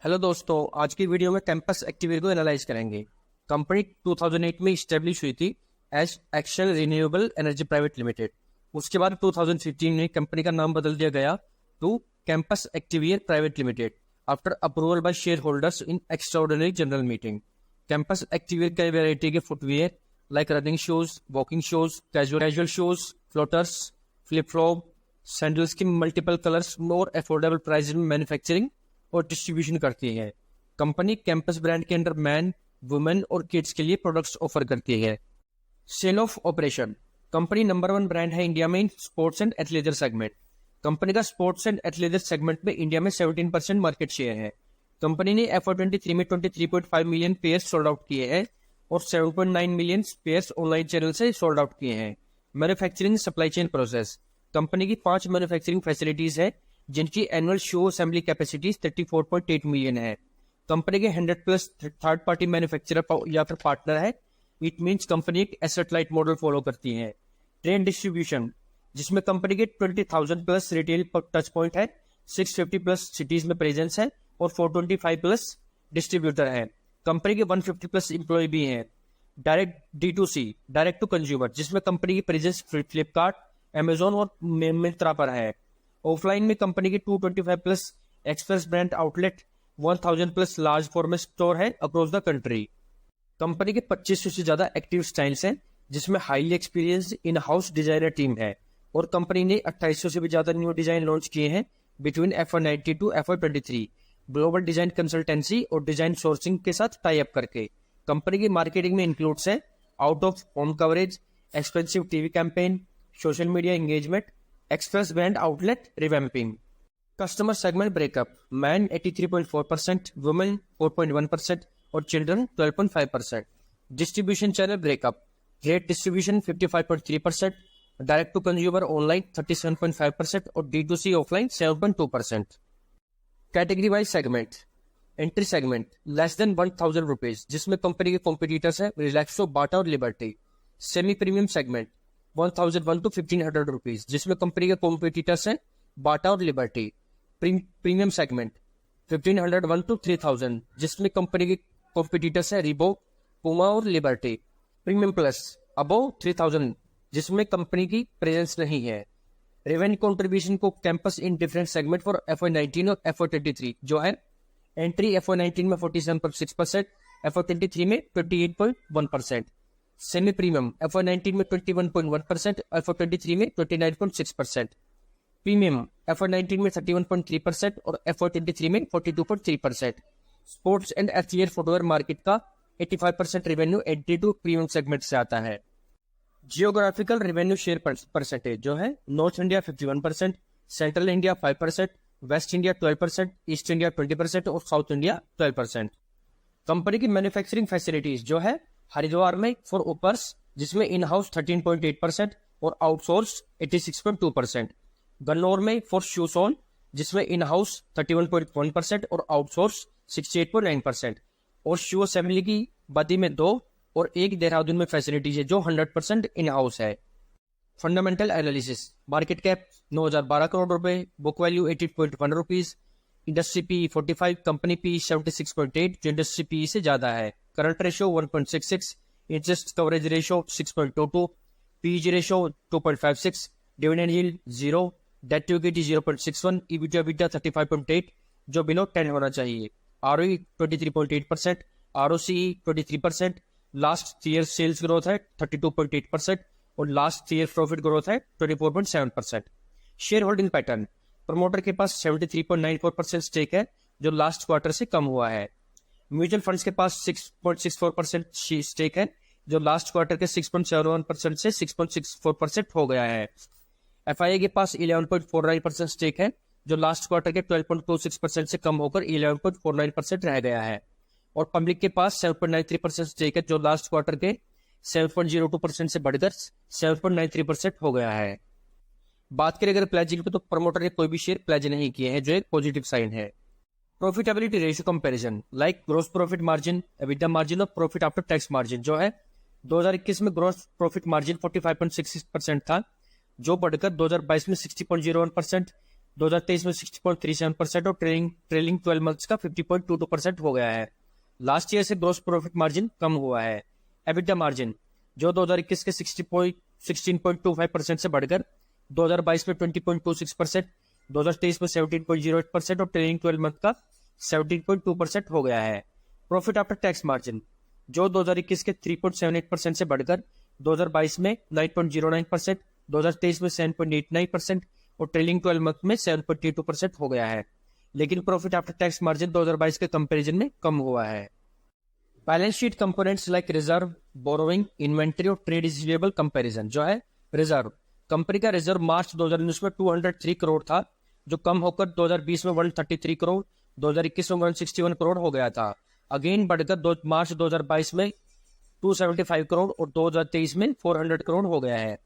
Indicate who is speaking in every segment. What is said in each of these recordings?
Speaker 1: Hello दोस्तों, आज की वीडियो में कैंपस एक्टिविटी को एनालाइज करेंगे। कंपनी 2008 में इस्टेब्लिश हुई थी as action renewable energy private limited. उसके बाद 2015 में कंपनी का नाम बदल दिया गया to campus activewear private limited after approval by share holders in extraordinary general meeting. Campus activewear कई वेराइटी के footwear like running shoes, walking shoes, casual shoes, floaters, flip flop, sandals की मल्टीपल कलर्स और affordable price में manufacturing और distribution करती है। Company campus brand के under man, women और किड्स के लिए प्रोडक्ट्स ऑफर करती है। Sale of operation. Company number 1 brand है इंडिया में in sports and athleisure segment. Company का स्पोर्ट्स एंड एथलेजर सेगमेंट में इंडिया में 17% मार्केट शेयर है। कंपनी ने FY23 में 23.5 मिलियन पेयर्स सोल्ड आउट किए हैं और 7.9 मिलियन पेयर्स ऑनलाइन चैनल से सोल्ड आउट किए हैं। Manufacturing supply chain process. Company की 5 मैन्युफैक्चरिंग फैसिलिटीज है जिनकी annual show assembly capacity 34.8 million है। कंपनी के 100+ थर्ड पार्टी मैन्युफैक्चरर या फिर पार्टनर है। इट मींस कंपनी एक एसेट लाइट मॉडल फॉलो करती है। ट्रेन डिस्ट्रीब्यूशन, जिसमें कंपनी के 20,000+ रिटेल टच पॉइंट है, 650+ सिटीज में प्रेजेंस है और 425+ डिस्ट्रीब्यूटर है। कंपनी के 150+ एम्प्लॉय भी हैं। Direct D2C, direct to consumer, जिसमें कंपनी की प्रेजेंस फ्लिपकार्ट, अमेजोन और मिंत्रा पर है। ऑफलाइन में कंपनी के 225+ express brand outlet, 1000+ large format store है अक्रॉस द कंट्री। कंपनी के 2500 से ज्यादा एक्टिव स्टाइल्स हैं, जिसमें highly experience in house designer team है और कंपनी ने 2800 से भी ज्यादा न्यू डिजाइन लॉन्च किए हैं between FY19 to FY23 global design consultancy और डिजाइन सोर्सिंग के साथ टाई अप करके। कंपनी की मार्केटिंग में इंक्लूड्स है out of home coverage, expensive TV campaign, social media engagement, express brand outlet revamping. Customer segment breakup, man 83.4%, women 4.1% और children 12.5%। Distribution channel breakup, trade distribution 55.3%, direct to consumer online 37.5% और D2C offline 7.2%। Category wise segment. Entry segment less than 1000 rupees, जिसमें company के competitors है रिलैक्सो, बाटा और liberty. Semi premium segment 1001 to 1500 rupees, जिसमें company के competitors हैं बाटा और लिबर्टी। प्रीमियम सेगमेंट 1501 to 3000, जिसमें कंपनी के कॉम्पिटिटर्स हैं रीबॉक, पुमा और लिबर्टी। प्रीमियम प्लस अबव 3000, जिसमें कंपनी की प्रेजेंस नहीं है। रेवेन्यू कंट्रीब्यूशन को campus in different segment for FY19 और FY23 जो है एंट्री FY19 में 47.6%, FY23 में 28.1%। सेमी प्रीमियम FY19 में 21.1%, FY23 में 29.6%। प्रीमियम FY19 में 31.3% और FY23 में 42.3%। Sports and athlete footwear market का 85% revenue entry to premium segment से आता है। जियोग्राफिकल रेवेन्यू शेयर परसेंटेज जो है north India 51%, central India 5%, west India 12%, east India 20% और साउथ इंडिया 12%। कंपनी की मैन्युफैक्चरिंग फैसिलिटीज जो है हरिद्वार में फॉर ऊपर्स, जिसमें इन हाउस 13.8% और आउटसोर्स 86.2%। गन्नौर में फॉर शूसोन, जिसमें इन हाउस 31.1% और आउटसोर्स 68.9%। और शू असेंबली की बदी में 2 और 1 देहरादून में फैसिलिटीज है जो 100% इन हाउस है। Fundamental analysis, market cap 9012 crore रुपए, book value 80.1 rupees, industry PE 45, company PE 76.8 जो इंडस्ट्री PE से ज्यादा है। Current ratio 1.66, interest coverage ratio 6.22, PEG ratio 2.56, dividend yield 0, debt to equity 0.61, EBITDA 35.8 जो बिलो 10 होना चाहिए। ROE 23.8%, ROCE 23%, last year sales growth है 32.8% और लास्ट ईयर प्रॉफिट ग्रोथ है 24.7%। शेयर होल्डिंग पैटर्न, प्रमोटर के पास 73.94% स्टेक है जो लास्ट क्वार्टर से कम हुआ है। म्यूचुअल फंड्स के पास 6.64% स्टेक है जो लास्ट क्वार्टर के 6.71% से 6.64% हो गया है। FIA के पास 11.49% स्टेक है जो लास्ट क्वार्टर के 12.26% से कम होकर 11.49% रह गया है। और पब्लिक के पास 7.93% स्टेक है जो लास्ट क्वार्टर के 7.02% से बढ़कर 7.93% हो गया है। बात करें अगर प्लेजिंग पे, तो प्रमोटर ने कोई भी शेयर प्लेज नहीं किए हैं जो एक पॉजिटिव साइन है। Profitability ratio comparison like gross profit margin, EBITDA margin और प्रॉफिट आफ्टर टैक्स मार्जिन जो है 2021 में ग्रोस प्रॉफिट मार्जिन 45.66% था जो बढ़कर 2022 में 60.01%, 2023 में 60.37% और ट्रेलिंग 12 मंथ्स का 50.22% हो गया है। लास्ट ईयर से ग्रोस प्रॉफिट मार्जिन कम हुआ है। एबिटा मार्जिन जो 2021 के 16.25% से बढ़कर 2022 में 20.26%, 2023 में 17.08% और ट्रेलिंग 12 मंथ का 17.2% हो गया है। प्रॉफिट आफ्टर टैक्स मार्जिन जो 2021 के 3.78% से बढ़कर 2022 में 9.09%, 2023 में 7.89% और ट्रेलिंग 12 मंथ में 7.82% हो गया है। लेकिन प्रॉफिट आफ्टर टैक्स मार्जिन 2022 के कंपैरिजन में कम हुआ है। Balance sheet components like reserve, borrowing, inventory और ट्रेड रिसीवेबल कंपैरिजन। जो है रिजर्व, कंपनी का रिजर्व मार्च 2019 में 203 करोड़ था, जो कम होकर 2020 में 133 करोड़, 2021 में 161 करोड़ हो गया था। अगेन बढ़कर मार्च 2022 में 275 करोड़ और 2023 में 400 करोड़ हो गया है।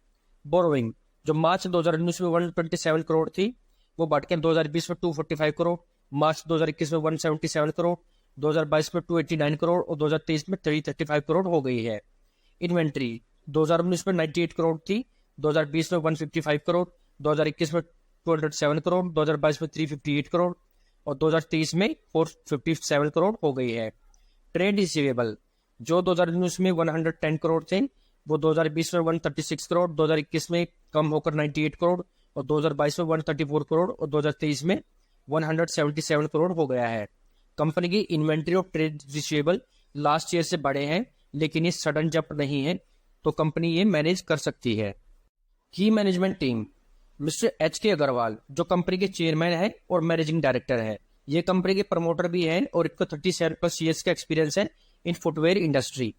Speaker 1: बोरोइंग जो मार्च 2019 में 127 करोड़ थी, वो बढ़कर 2020 में 245 करोड़, मार्च 2021 में 177 करोड़, 2022 में 289 करोड़ और 2023 में 335 करोड़ हो गई है। इन्वेंट्री 2019 में 98 करोड़ थी, 2020 में 155 करोड़, 2021 में 207 करोड़, 2022 में 358 करोड़ और 2023 में 457 करोड़ हो गई है। ट्रेड रिसीवेबल जो 2019 में 110 करोड़ थे, वो 2020 में 136 करोड़, 2021 में कम होकर 98 करोड़ और 2022 में 134 करोड़ और 2023 में 177 करोड़ हो गया है। कंपनी की इन्वेंट्री और ट्रेड रिसीवेबल लास्ट ईयर से बढ़े हैं, लेकिन ये सडन जंप नहीं है, तो कंपनी ये मैनेज कर सकती है। की management team mister HK Agarwal जो कंपनी के चेयरमैन है और मैनेजिंग डायरेक्टर है। ये कंपनी के प्रमोटर भी हैं और इनको 37+ ईयर्स का एक्सपीरियंस है in footwear industry.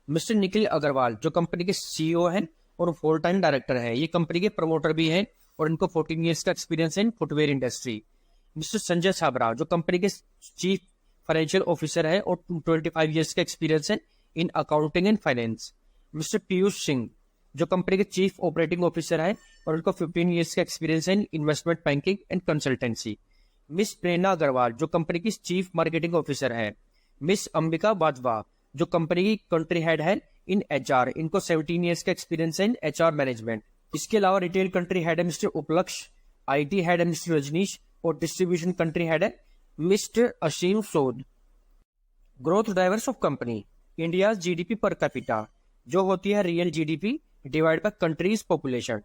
Speaker 1: Mister Nikhil Agarwal जो कंपनी के CEO हैं और फुल टाइम डायरेक्टर है। ये कंपनी के प्रमोटर भी हैं और इनको 14 ईयर्स का एक्सपीरियंस है in footwear industry. Mister Sanjay Chhabra जो कंपनी के चीफ फाइनेंशियल ऑफिसर है और 25 ईयर्स का एक्सपीरियंस है in accounting and finance. Mister Piyush Singh जो कंपनी के चीफ ऑपरेटिंग ऑफिसर है और उनको 15 ईयर्स का एक्सपीरियंस है in investment banking and consultancy. Miss Prerna Agarwal जो कंपनी की चीफ मार्केटिंग ऑफिसर है। मिस अंबिका बाजवा जो कंपनी की कंट्री हेड है इन HR, इनको 17 ईयर्स का एक्सपीरियंस है इन HR मैनेजमेंट। इसके अलावा रिटेल कंट्री हेड है मिस्टर उपलक्ष, IT हेड है मिस्टर रजनीश और डिस्ट्रीब्यूशन कंट्री हेड है मिस्टर असीम सोद। Growth drivers of company India GDP per capita जो होती है real GDP divide by countries population,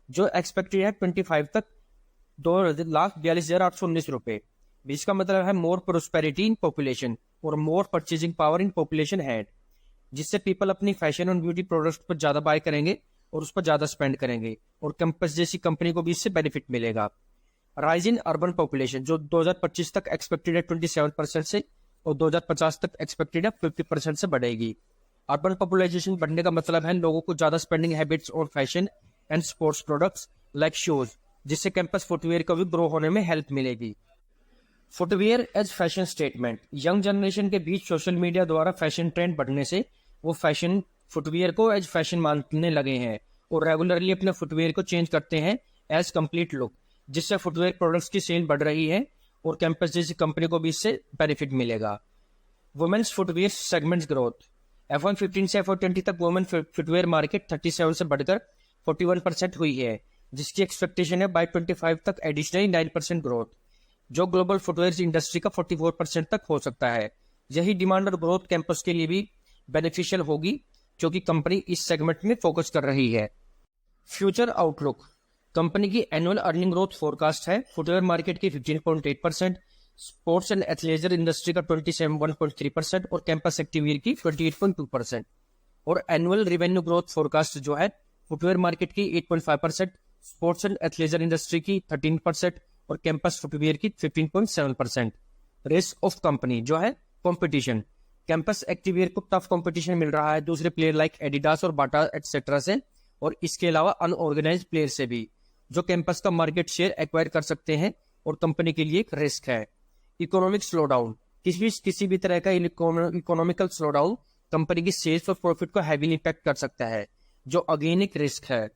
Speaker 1: जो एक्सपेक्टेड है 25 तक 2,42,819 रुपए। इसका मतलब है मोर प्रोस्पेरिटी इन पॉपुलेशन और more purchasing power in population had, जिससे पीपल अपनी फैशन और ब्यूटी प्रोडक्ट्स पर ज्यादा बाय करेंगे और उस पर ज्यादा स्पेंड करेंगे और कैंपस जैसी कंपनी को भी इससे बेनिफिट मिलेगा। राइज इन अर्बन पॉपुलेशन जो 2025 तक एक्सपेक्टेड है 27% से और 2050 तक एक्सपेक्टेड है 50% से बढ़ेगी। अर्बन पॉपुलेशन बढ़ने का मतलब है लोगों को ज्यादा स्पेंडिंग हैबिट्स और fashion and sports products like shoes, जिससे कैंपस फुटवेयर को भी ग्रो होने में हेल्प मिलेगी। Footwear as fashion statement young generation के बीच सोशल मीडिया द्वारा फैशन ट्रेंड बढ़ने से वो फैशन फुटवेयर को एज फैशन मानने लगे हैं और रेगुलरली अपने फुटवेयर को चेंज करते हैं एज कंप्लीट लुक, जिससे फुटवेयर प्रोडक्ट्स की सेल बढ़ रही है और कैंपस जैसी कंपनी को भी इससे बेनिफिट मिलेगा। Women's footwear segments growth F1 से F20 तक वुमेन फुटवेयर मार्केट 37 से बढ़कर 41% हुई है, जिसकी एक्सपेक्टेशन है बाय 25 तक एडिशनली 9% ग्रोथ, जो ग्लोबल फुटवेयर इंडस्ट्री का 44% तक हो सकता है। यही डिमांड और ग्रोथ कैंपस के लिए भी बेनिफिशियल होगी, क्योंकि कंपनी इस सेगमेंट में फोकस कर रही है। फ्यूचर आउटलुक कंपनी की एनुअल अर्निंग ग्रोथ फोरकास्ट है फुटवेयर मार्केट की 15.8%, स्पोर्ट्स एंड एथलेजर इंडस्ट्री का 27.3% और कैंपस एक्टिवियर की 28.2%। और एनुअल रेवेन्यू ग्रोथ फोरकास्ट जो है फुटवेयर मार्केट की 8.5%, स्पोर्ट्स एंड एथलेजर इंडस्ट्री की 13% और कैंपस फुटवेयर की 15.7%। रिस्क ऑफ कंपनी जो है कंपटीशन, कैंपस एक्टिवियर को टफ कंपटीशन मिल रहा है दूसरे प्लेयर लाइक एडिडास और बाटा एटसेट्रा से, और इसके अलावा अनऑर्गेनाइज्ड प्लेयर से भी, जो कैंपस का मार्केट शेयर एक्वायर कर सकते हैं और कंपनी के लिए एक रिस्क है। इकोनॉमिक स्लोडाउन किसी भी तरह का इकोनॉमिकल स्लोडाउन कंपनी की सेल्स और प्रॉफिट को हैवी इम्पैक्ट कर सकता है, जो अगेन एक रिस्क है।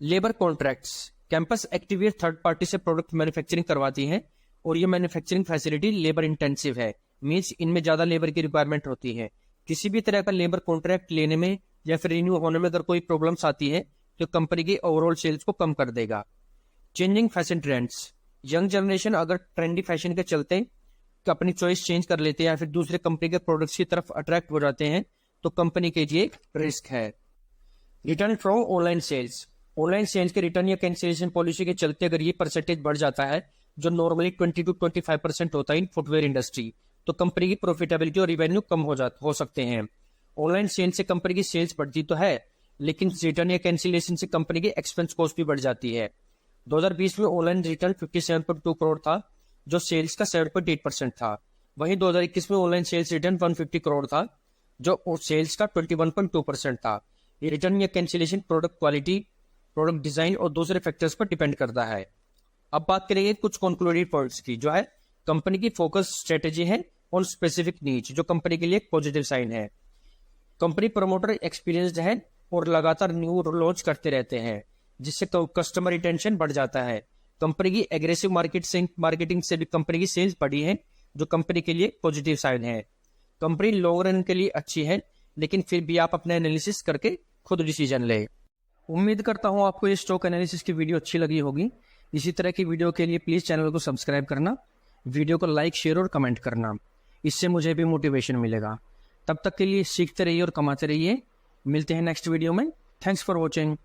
Speaker 1: Labour contracts campus activewear third party से प्रोडक्ट मैन्युफैक्चरिंग करवाती है और ये मैन्युफैक्चरिंग फैसिलिटी लेबर इंटेंसिव है, मीन्स इनमें ज्यादा लेबर की रिक्वायरमेंट होती है। किसी भी तरह का लेबर कॉन्ट्रैक्ट लेने में या फिर रिन्यू होने में अगर कोई प्रॉब्लम्स आती है तो कंपनी की ओवरऑल सेल्स को कम कर देगा। Changing fashion trends young generation अगर ट्रेंडी फैशन के चलते कि अपनी चॉइस चेंज कर लेते हैं या फिर दूसरे कंपनी के प्रोडक्ट्स की तरफ अट्रैक्ट हो जाते हैं तो कंपनी के लिए रिस्क है। Return from online sales. Online sales के रिटर्न या कैंसिलेशन पॉलिसी के चलते अगर ये परसेंटेज बढ़ जाता है जो नॉर्मली 20 to 25% होता है इन फुटवेयर इंडस्ट्री, तो कंपनी की प्रॉफिटेबिलिटी और रिवेन्यू कम हो सकते हैं। ऑनलाइन सेल से कंपनी की सेल्स बढ़ती तो है, लेकिन रिटर्न या कैंसिलेशन से कंपनी की एक्सपेंस कॉस्ट भी बढ़ जाती है। 2020 में ऑनलाइन रिटर्न 57.2 करोड़ था जो सेल्स का 7.8% था। वहीं 2021 में ऑनलाइन सेल्स रिटर्न 150 करोड़ था जो सेल्स का 21.2% था। ये रिटर्न या cancellation product quality, product design और दूसरे फैक्टर्स पर डिपेंड करता है। अब बात करेंगे कुछ कंक्लूडेड पॉइंट्स की, जो है कंपनी की फोकस स्ट्रेटेजी है ऑन स्पेसिफिक नीच, जो कंपनी के लिए एक पॉजिटिव साइन है। कंपनी प्रमोटर एक्सपीरियंस्ड है और लगातार न्यू लॉन्च करते रहते हैं जिससे कस्टमर रिटेंशन बढ़ जाता है। कंपनी की एग्रेसिव मार्केटिंग से भी कंपनी की सेल्स बढ़ी है जो कंपनी के लिए पॉजिटिव साइन है। कंपनी लॉन्ग रन के लिए अच्छी है, लेकिन फिर भी आप अपना एनालिसिस करके खुद डिसीजन ले। उम्मीद करता हूँ आपको ये स्टॉक एनालिसिस की वीडियो अच्छी लगी होगी। इसी तरह की वीडियो के लिए प्लीज़ चैनल को सब्सक्राइब करना, वीडियो को लाइक, शेयर और कमेंट करना, इससे मुझे भी मोटिवेशन मिलेगा। तब तक के लिए सीखते रहिए और कमाते रहिए। मिलते हैं नेक्स्ट वीडियो में। Thanks for watching.